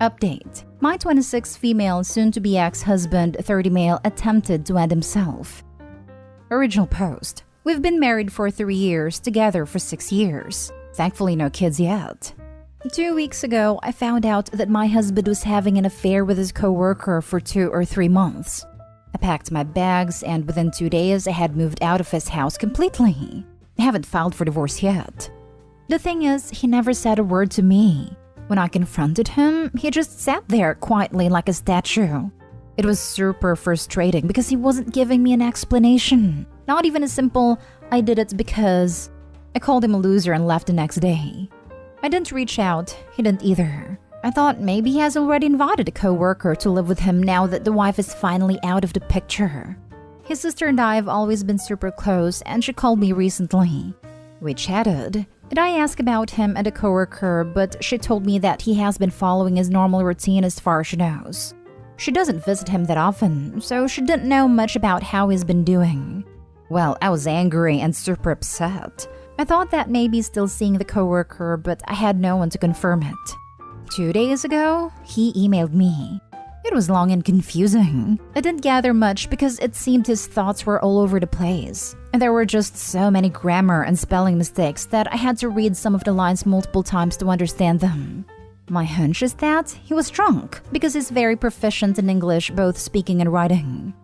Update. My 26 female soon-to-be ex-husband, 30 male, attempted to end himself. Original post. We've been married for 3 years, together for 6 years. Thankfully no kids yet. 2 weeks ago, I found out that my husband was having an affair with his co-worker for 2 or 3 months. I packed my bags and within 2 days I had moved out of his house completely. I haven't filed for divorce yet. The thing is, he never said a word to me. When I confronted him, he just sat there quietly like a statue. It was super frustrating because he wasn't giving me an explanation. Not even a simple, I did it because. I called him a loser and left the next day. I didn't reach out, he didn't either. I thought maybe he has already invited a co-worker to live with him now that the wife is finally out of the picture. His sister and I have always been super close and she called me recently. We chatted. And I asked about him and a coworker, but she told me that he has been following his normal routine as far as she knows. She doesn't visit him that often, so she didn't know much about how he's been doing. Well, I was angry and super upset. I thought that maybe still seeing the coworker, but I had no one to confirm it. 2 days ago, he emailed me. It was long and confusing. I didn't gather much because it seemed his thoughts were all over the place. And there were just so many grammar and spelling mistakes that I had to read some of the lines multiple times to understand them. My hunch is that he was drunk because he's very proficient in English, both speaking and writing.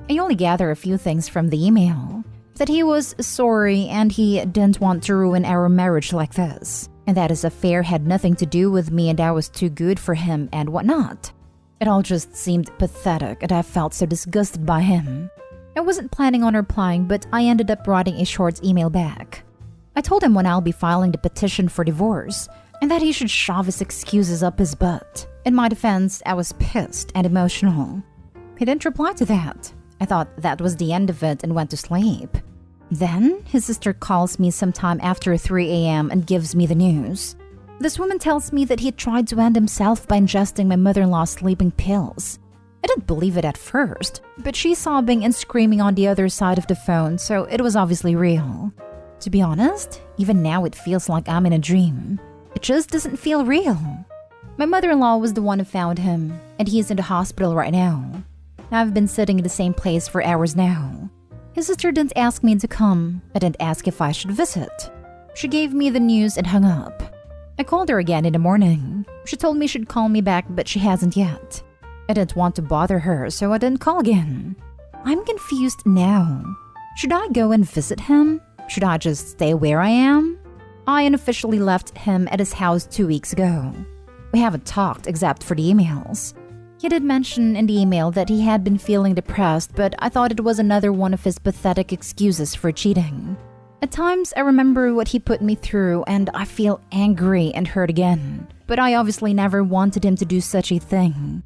I only gather a few things from the email. That he was sorry and he didn't want to ruin our marriage like this. And that his affair had nothing to do with me and I was too good for him and whatnot. It all just seemed pathetic and I felt so disgusted by him. I wasn't planning on replying, but I ended up writing a short email back. I told him when I'll be filing the petition for divorce and that he should shove his excuses up his butt. In my defense, I was pissed and emotional. He didn't reply to that. I thought that was the end of it and went to sleep. Then, his sister calls me sometime after 3 a.m. and gives me the news. This woman tells me that he tried to end himself by ingesting my mother-in-law's sleeping pills. I didn't believe it at first, but she's sobbing and screaming on the other side of the phone, so it was obviously real. To be honest, even now it feels like I'm in a dream. It just doesn't feel real. My mother-in-law was the one who found him, and he's in the hospital right now. I've been sitting in the same place for hours now. His sister didn't ask me to come. I didn't ask if I should visit. She gave me the news and hung up. I called her again in the morning. She told me she'd call me back, but she hasn't yet. I didn't want to bother her, so I didn't call again. I'm confused now. Should I go and visit him? Should I just stay where I am? I unofficially left him at his house 2 weeks ago. We haven't talked except for the emails. He did mention in the email that he had been feeling depressed, but I thought it was another one of his pathetic excuses for cheating. At times, I remember what he put me through and I feel angry and hurt again. But I obviously never wanted him to do such a thing.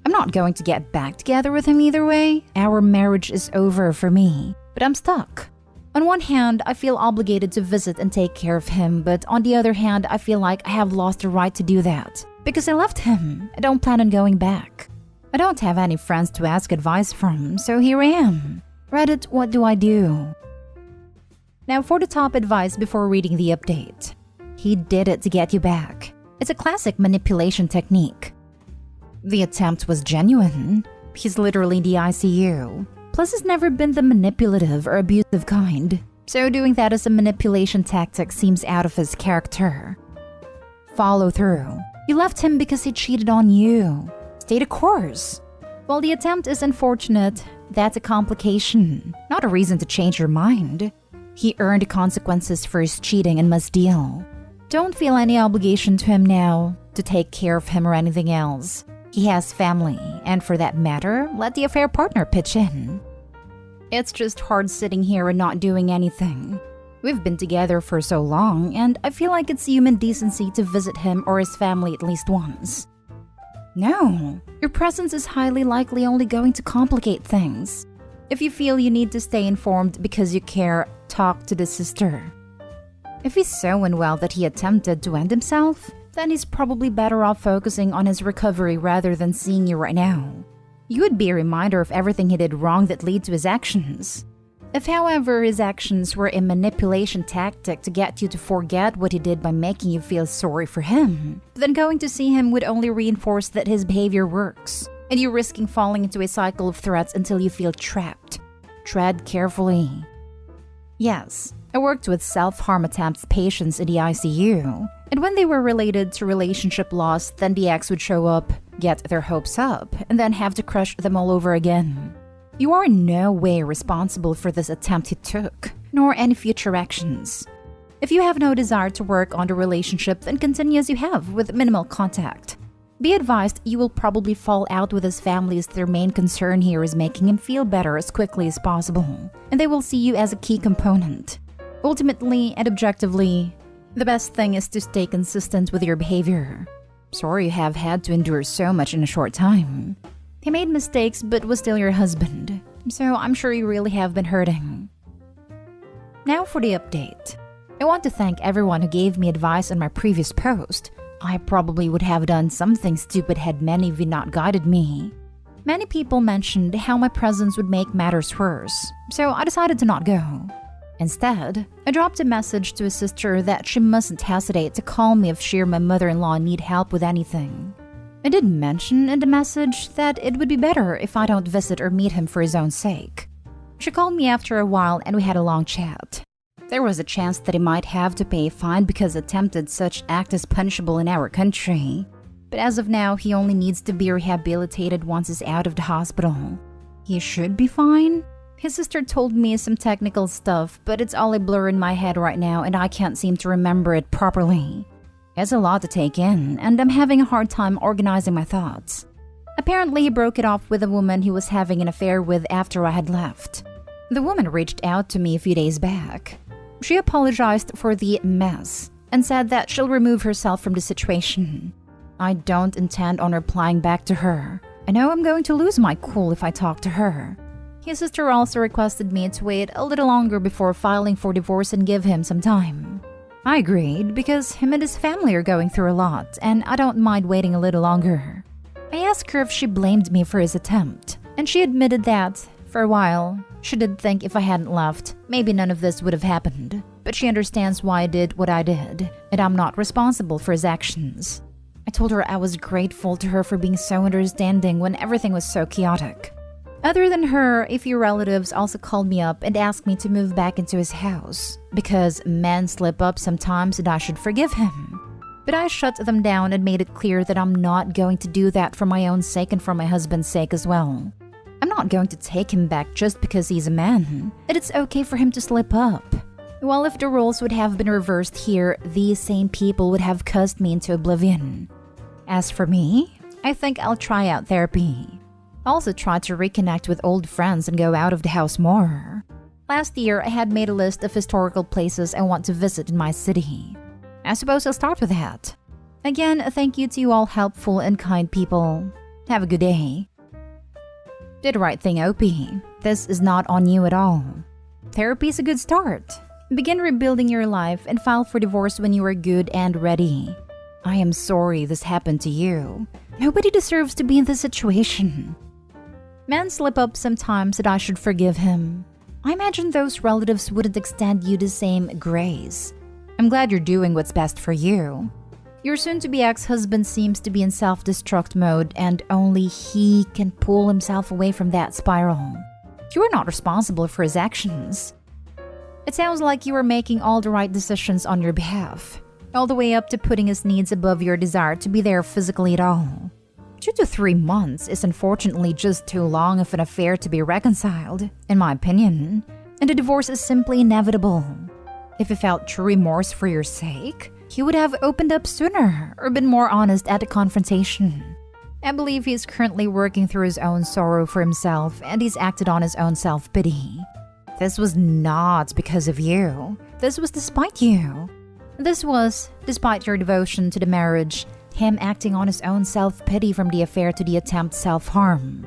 I'm not going to get back together with him either way. Our marriage is over for me, but I'm stuck. On one hand, I feel obligated to visit and take care of him, but on the other hand, I feel like I have lost the right to do that. Because I left him, I don't plan on going back. I don't have any friends to ask advice from, so here I am. Reddit, what do I do? Now for the top advice before reading the update. He did it to get you back. It's a classic manipulation technique. The attempt was genuine. He's literally the ICU. Plus he's never been the manipulative or abusive kind. So doing that as a manipulation tactic seems out of his character. Follow through. You left him because he cheated on you. Stay the course. While the attempt is unfortunate, that's a complication, not a reason to change your mind. He earned the consequences for his cheating and must deal. Don't feel any obligation to him now to take care of him or anything else. He has family, and for that matter, let the affair partner pitch in. It's just hard sitting here and not doing anything. We've been together for so long, and I feel like it's human decency to visit him or his family at least once. No, your presence is highly likely only going to complicate things. If you feel you need to stay informed because you care, talk to the sister. If he's so unwell that he attempted to end himself, then he's probably better off focusing on his recovery rather than seeing you right now. You would be a reminder of everything he did wrong that led to his actions. If, however, his actions were a manipulation tactic to get you to forget what he did by making you feel sorry for him, then going to see him would only reinforce that his behavior works, and you risking falling into a cycle of threats until you feel trapped. Tread carefully. Yes, I worked with self-harm attempts patients in the ICU, and when they were related to relationship loss, then the ex would show up, get their hopes up, and then have to crush them all over again. You are in no way responsible for this attempt he took, nor any future actions. If you have no desire to work on the relationship, then continue as you have, with minimal contact. Be advised, you will probably fall out with his family, as their main concern here is making him feel better as quickly as possible, and they will see you as a key component. Ultimately and objectively, the best thing is to stay consistent with your behavior. Sorry you have had to endure so much in a short time. He made mistakes but was still your husband, so I'm sure you really have been hurting. Now for the update. I want to thank everyone who gave me advice on my previous post. I probably would have done something stupid had many of you not guided me. Many people mentioned how my presence would make matters worse, so I decided to not go. Instead, I dropped a message to a sister that she mustn't hesitate to call me if she or my mother-in-law need help with anything. I did mention in the message that it would be better if I don't visit or meet him for his own sake. She called me after a while and we had a long chat. There was a chance that he might have to pay a fine because attempted such act is punishable in our country. But as of now, he only needs to be rehabilitated once he's out of the hospital. He should be fine. His sister told me some technical stuff, but it's all a blur in my head right now and I can't seem to remember it properly. It's a lot to take in, and I'm having a hard time organizing my thoughts. Apparently, he broke it off with a woman he was having an affair with after I had left. The woman reached out to me a few days back. She apologized for the mess and said that she'll remove herself from the situation. I don't intend on replying back to her. I know I'm going to lose my cool if I talk to her. His sister also requested me to wait a little longer before filing for divorce and give him some time. I agreed because him and his family are going through a lot, and I don't mind waiting a little longer. I asked her if she blamed me for his attempt, and she admitted that, for a while, she did think if I hadn't left, maybe none of this would have happened. But she understands why I did what I did, and I'm not responsible for his actions. I told her I was grateful to her for being so understanding when everything was so chaotic. Other than her, a few relatives also called me up and asked me to move back into his house because men slip up sometimes and I should forgive him. But I shut them down and made it clear that I'm not going to do that for my own sake and for my husband's sake as well. I'm not going to take him back just because he's a man, and it's okay for him to slip up. Well, if the roles would have been reversed here, these same people would have cussed me into oblivion. As for me, I think I'll try out therapy. Also try to reconnect with old friends and go out of the house more. Last year, I had made a list of historical places I want to visit in my city. I suppose I'll start with that. Again, thank you to you all helpful and kind people. Have a good day. Did the right thing, Opie. This is not on you at all. Therapy is a good start. Begin rebuilding your life and file for divorce when you are good and ready. I am sorry this happened to you. Nobody deserves to be in this situation. Men slip up sometimes and I should forgive him. I imagine those relatives wouldn't extend you the same grace. I'm glad you're doing what's best for you. Your soon-to-be ex-husband seems to be in self-destruct mode and only he can pull himself away from that spiral. You are not responsible for his actions. It sounds like you are making all the right decisions on your behalf, all the way up to putting his needs above your desire to be there physically at all. 2 to 3 months is unfortunately just too long of an affair to be reconciled, in my opinion, and a divorce is simply inevitable. If he felt true remorse for your sake, he would have opened up sooner or been more honest at the confrontation. I believe he is currently working through his own sorrow for himself and he's acted on his own self-pity. This was not because of you. This was despite you. This was, despite your devotion to the marriage, him acting on his own self-pity from the affair to the attempt self-harm.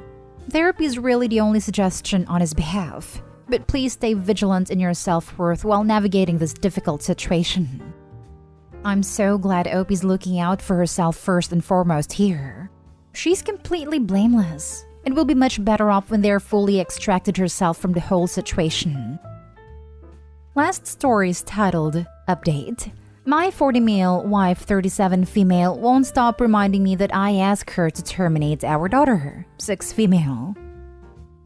Therapy is really the only suggestion on his behalf, but please stay vigilant in your self-worth while navigating this difficult situation. I'm so glad Opie's looking out for herself first and foremost here. She's completely blameless. and will be much better off when they're fully extracted herself from the whole situation. Last story is titled, Update. My 40 male, wife 37 female won't stop reminding me that I asked her to terminate our daughter, 6 female.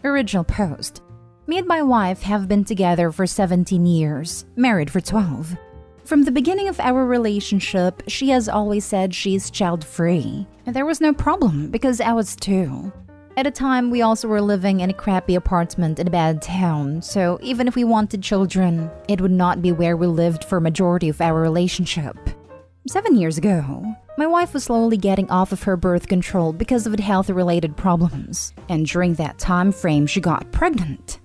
Original post. Me and my wife have been together for 17 years, married for 12. From the beginning of our relationship, she has always said she's child-free. And there was no problem because I was too. At the time, we also were living in a crappy apartment in a bad town, so even if we wanted children, it would not be where we lived for a majority of our relationship. 7 years ago, my wife was slowly getting off of her birth control because of health-related problems, and during that time frame, she got pregnant.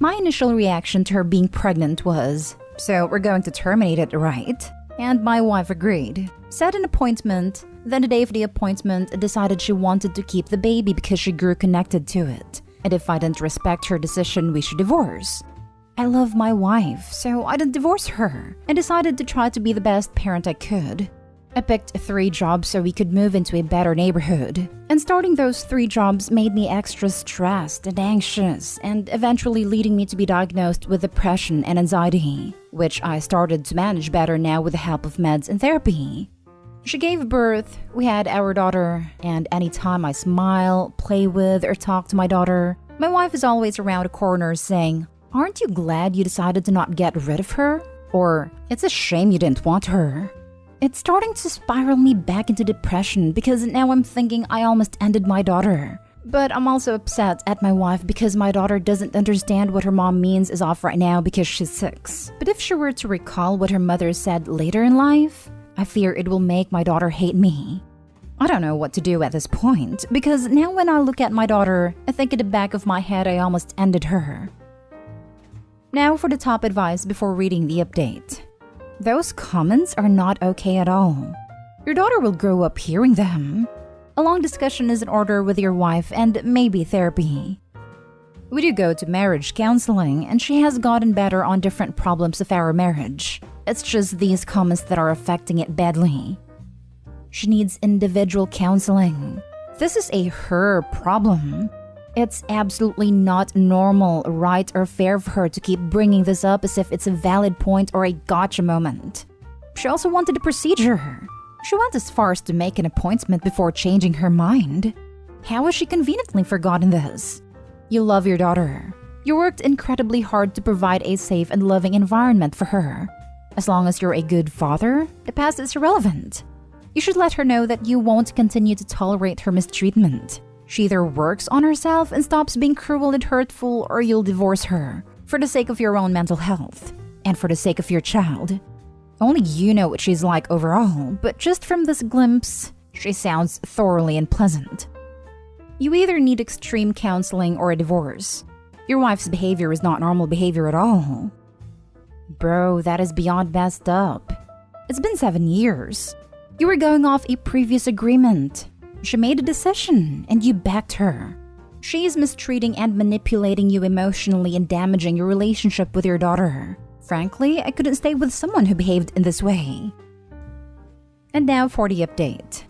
My initial reaction to her being pregnant was, "So we're going to terminate it, right?" And my wife agreed. Set an appointment. Then the day of the appointment, decided she wanted to keep the baby because she grew connected to it. And if I didn't respect her decision, we should divorce. I love my wife, so I didn't divorce her and decided to try to be the best parent I could. I picked 3 jobs so we could move into a better neighborhood. And starting those 3 jobs made me extra stressed and anxious, and eventually leading me to be diagnosed with depression and anxiety, which I started to manage better now with the help of meds and therapy. She gave birth, we had our daughter, and anytime I smile, play with, or talk to my daughter, my wife is always around a corner saying, "Aren't you glad you decided to not get rid of her?" Or, "It's a shame you didn't want her." It's starting to spiral me back into depression because now I'm thinking I almost ended my daughter. But I'm also upset at my wife because my daughter doesn't understand what her mom means is off right now because she's 6. But if she were to recall what her mother said later in life, I fear it will make my daughter hate me. I don't know what to do at this point because now when I look at my daughter, I think in the back of my head I almost ended her. Now for the top advice before reading the update. Those comments are not okay at all. Your daughter will grow up hearing them. A long discussion is in order with your wife and maybe therapy. We do go to marriage counseling and she has gotten better on different problems of our marriage. It's just these comments that are affecting it badly. She needs individual counseling. This is her problem. It's absolutely not normal, right, or fair for her to keep bringing this up as if it's a valid point or a gotcha moment. She also wanted a procedure. She went as far as to make an appointment before changing her mind. How has she conveniently forgotten this? You love your daughter. You worked incredibly hard to provide a safe and loving environment for her. As long as you're a good father, the past is irrelevant. You should let her know that you won't continue to tolerate her mistreatment. She either works on herself and stops being cruel and hurtful, or you'll divorce her, for the sake of your own mental health, and for the sake of your child. Only you know what she's like overall, but just from this glimpse, she sounds thoroughly unpleasant. You either need extreme counseling or a divorce. Your wife's behavior is not normal behavior at all. Bro, that is beyond messed up. It's been 7 years. You were going off a previous agreement. She made a decision, and you backed her. She is mistreating and manipulating you emotionally and damaging your relationship with your daughter. Frankly, I couldn't stay with someone who behaved in this way. And now for the update.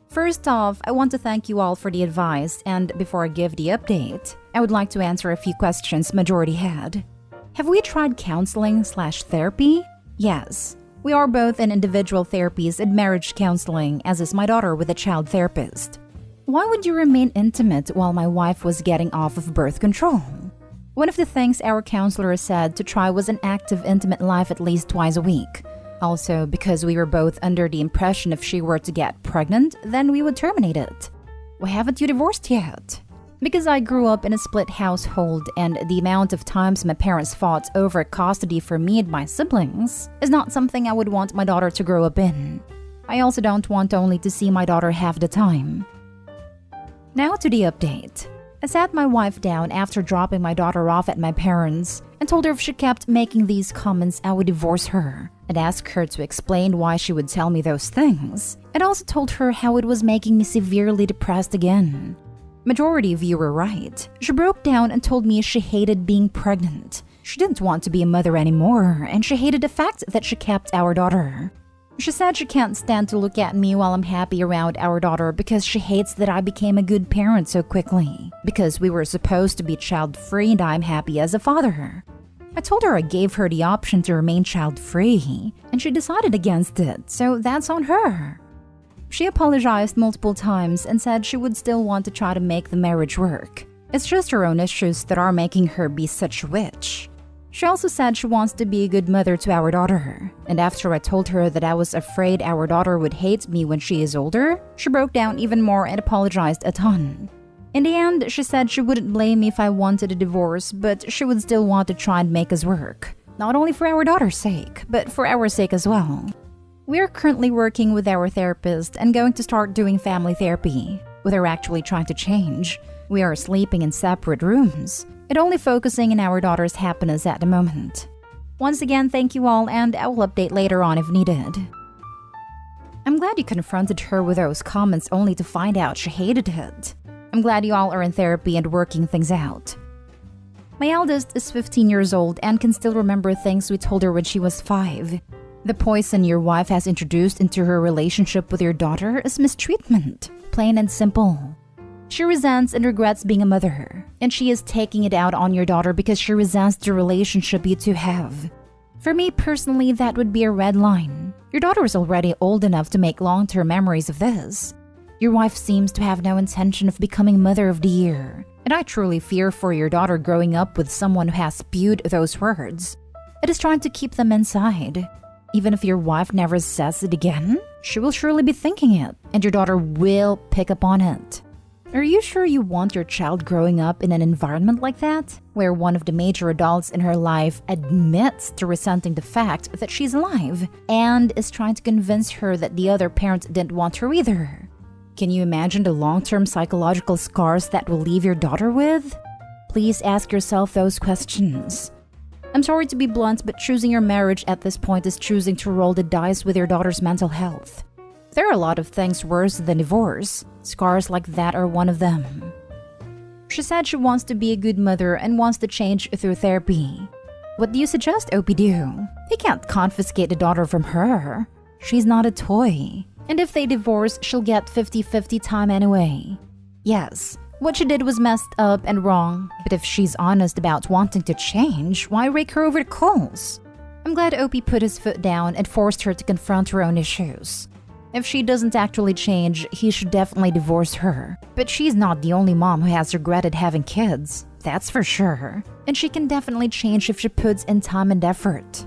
First off, I want to thank you all for the advice, and before I give the update, I would like to answer a few questions majority had. Have we tried counseling/therapy? Yes. We are both in individual therapies and marriage counseling, as is my daughter with a child therapist. Why would you remain intimate while my wife was getting off of birth control? One of the things our counselor said to try was an active intimate life at least twice a week. Also, because we were both under the impression if she were to get pregnant, then we would terminate it. Why haven't you divorced yet? Because I grew up in a split household, and the amount of times my parents fought over custody for me and my siblings is not something I would want my daughter to grow up in. I also don't want only to see my daughter half the time. Now to the update. I sat my wife down after dropping my daughter off at my parents' and told her if she kept making these comments, I would divorce her, and asked her to explain why she would tell me those things, and also told her how it was making me severely depressed again. Majority of you were right. She broke down and told me she hated being pregnant. She didn't want to be a mother anymore, and she hated the fact that she kept our daughter. She said she can't stand to look at me while I'm happy around our daughter because she hates that I became a good parent so quickly, because we were supposed to be child-free and I'm happy as a father. I told her I gave her the option to remain child-free, and she decided against it, so that's on her. She apologized multiple times and said she would still want to try to make the marriage work. It's just her own issues that are making her be such a witch. She also said she wants to be a good mother to our daughter, and after I told her that I was afraid our daughter would hate me when she is older, she broke down even more and apologized a ton. In the end, she said she wouldn't blame me if I wanted a divorce, but she would still want to try and make us work. Not only for our daughter's sake, but for our sake as well. We are currently working with our therapist and going to start doing family therapy, with her actually trying to change. We are sleeping in separate rooms, and only focusing on our daughter's happiness at the moment. Once again, thank you all, and I will update later on if needed. I'm glad you confronted her with those comments only to find out she hated it. I'm glad you all are in therapy and working things out. My eldest is 15 years old and can still remember things we told her when she was 5. The poison your wife has introduced into her relationship with your daughter is mistreatment, plain and simple. She resents and regrets being a mother, and she is taking it out on your daughter because she resents the relationship you two have. For me personally, that would be a red line. Your daughter is already old enough to make long-term memories of this. Your wife seems to have no intention of becoming Mother of the Year, and I truly fear for your daughter growing up with someone who has spewed those words. It is trying to keep them inside. Even if your wife never says it again, she will surely be thinking it, and your daughter will pick up on it. Are you sure you want your child growing up in an environment like that, where one of the major adults in her life admits to resenting the fact that she's alive and is trying to convince her that the other parent didn't want her either? Can you imagine the long-term psychological scars that will leave your daughter with? Please ask yourself those questions. I'm sorry to be blunt, but choosing your marriage at this point is choosing to roll the dice with your daughter's mental health. There are a lot of things worse than divorce. Scars like that are one of them. She said she wants to be a good mother and wants to change through therapy. What do you suggest OP do? You can't confiscate the daughter from her. She's not a toy. And if they divorce, she'll get 50-50 time anyway. Yes, what she did was messed up and wrong, but if she's honest about wanting to change, why rake her over the coals? I'm glad OP put his foot down and forced her to confront her own issues. If she doesn't actually change, he should definitely divorce her. But she's not the only mom who has regretted having kids, that's for sure. And she can definitely change if she puts in time and effort.